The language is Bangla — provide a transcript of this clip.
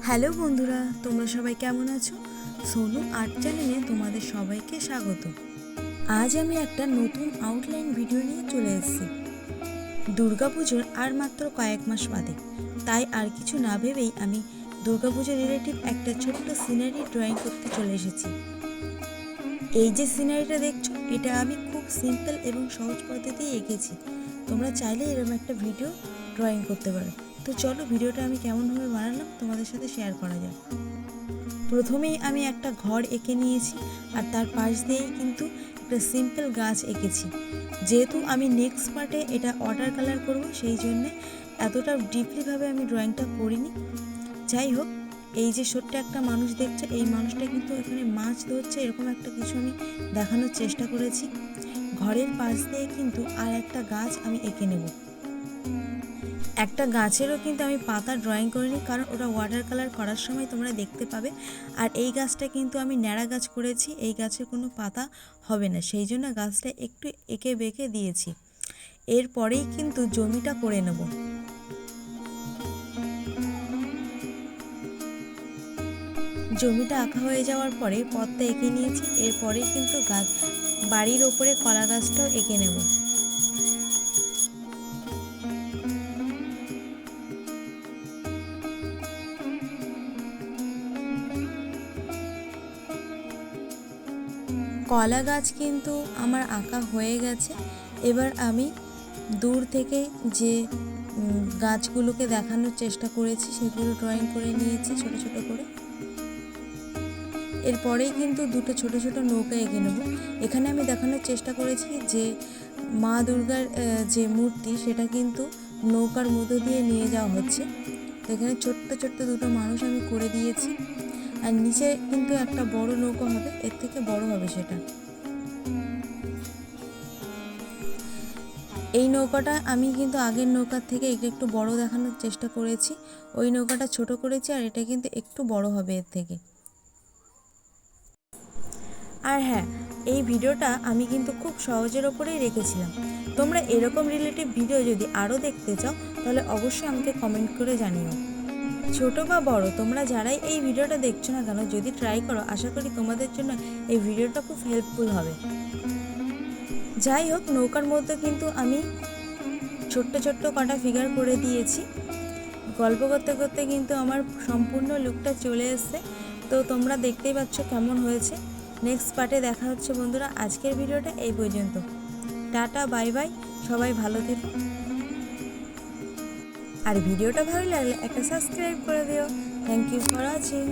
হ্যালো বন্ধুরা, তোমরা সবাই কেমন আছো? সোনু আর্ট চ্যানেলে তোমাদের সবাইকে স্বাগত। আজ আমি একটা নতুন আউটলাইন ভিডিও নিয়ে চলে এসেছি। দুর্গাপুজোর আর মাত্র কয়েক মাস বাদে, তাই আর কিছু না ভেবেই আমি দুর্গাপুজো রিলেটিভ একটা ছোট্ট সিনারি ড্রয়িং করতে চলে এসেছি। এই যে সিনারিটা দেখছো, এটা আমি খুব সিম্পল এবং সহজ পদ্ধতিতে এঁকেছি। তোমরা চাইলে এরকম একটা ভিডিও ড্রয়িং করতে পারো। তো চলো ভিডিওটা আমি কেমনভাবে বানালাম তোমাদের সাথে শেয়ার করা যাক। প্রথমেই আমি একটা ঘর এঁকে নিয়েছি, আর তার পাশ দিয়েই কিন্তু একটা সিম্পল গাছ এঁকেছি। যেহেতু আমি নেক্সট পার্টে এটা ওয়াটার কালার করব, সেই জন্যে এতটা ডিপলিভাবে আমি ড্রয়িংটা করিনি। যাই হোক, এই যে ছোট্ট একটা মানুষ দেখছে, এই মানুষটা কিন্তু এখানে মাছ ধরছে, এরকম একটা কিছু আমি দেখানোর চেষ্টা করেছি। ঘরের পাশ দিয়ে কিন্তু আর একটা গাছ আমি এঁকে নেব। একটা গাছেরও কিন্তু আমি পাতা ড্রয়িং করিনি, কারণ ওটা ওয়াটার কালার করার সময় তোমরা দেখতে পাবে। আর এই গাছটা কিন্তু আমি ন্যাড়া গাছ করেছি, এই গাছের কোনো পাতা হবে না, সেই জন্য গাছটা একটু এঁকে বেঁকে দিয়েছি। এরপরেই কিন্তু জমিটা করে নেব। জমিটা আঁকা হয়ে যাওয়ার পরে পথটা এঁকে নিয়েছি। এরপরেই কিন্তু বাড়ির ওপরে কলা গাছটাও এঁকে নেব। কলা গাছ কিন্তু আমার আঁকা হয়ে গেছে। এবার আমি দূর থেকে যে গাছগুলোকে দেখানোর চেষ্টা করেছি সেগুলো ড্রয়িং করে নিয়েছি ছোট ছোট করে। এরপরেই কিন্তু দুটো ছোট ছোট নৌকা এঁকে নেব। এখানে আমি দেখানোর চেষ্টা করেছি যে মা দুর্গার যে মূর্তি, সেটা কিন্তু নৌকার মধ্য দিয়ে নিয়ে যাওয়া হচ্ছে। তো এখানে ছোট্ট ছোট্ট দুটো মানুষ আমি করে দিয়েছি। আর নিচে কিন্তু একটা বড় নৌকা হবে, এর থেকে বড় হবে সেটা। এই নৌকাটা আমি কিন্তু আগের নৌকার থেকে একটু বড় দেখানোর চেষ্টা করেছি। ওই নৌকাটা ছোট করেছি, আর এটা কিন্তু একটু বড় হবে এর থেকে। আর হ্যাঁ, এই ভিডিওটা আমি কিন্তু খুব সহজের ওপরেই রেখেছিলাম। তোমরা এরকম রিলেটিভ ভিডিও যদি আরও দেখতে চাও, তাহলে অবশ্যই আমাকে কমেন্ট করে জানিও। ছোট বা বড়, তোমরা যারাই এই ভিডিওটা দেখছো না কেন, যদি ট্রাই করো, আশা করি তোমাদের জন্য এই ভিডিওটা খুব হেল্পফুল হবে। যাই হোক, নৌকার মধ্যে কিন্তু আমি ছোট্ট ছোট্ট কটা ফিগার করে দিয়েছি। গল্প করতে করতে কিন্তু আমার সম্পূর্ণ লুকটা চলে এসছে। তো তোমরা দেখতেই পাচ্ছ কেমন হয়েছে। নেক্সট পার্টে দেখা হচ্ছে বন্ধুরা। আজকের ভিডিওটা এই পর্যন্ত। টাটা, বাই বাই, সবাই ভালো থেকো। আর ভিডিওটা ভালো লাগলে একটা সাবস্ক্রাইব করে দিও। Thank you for watching.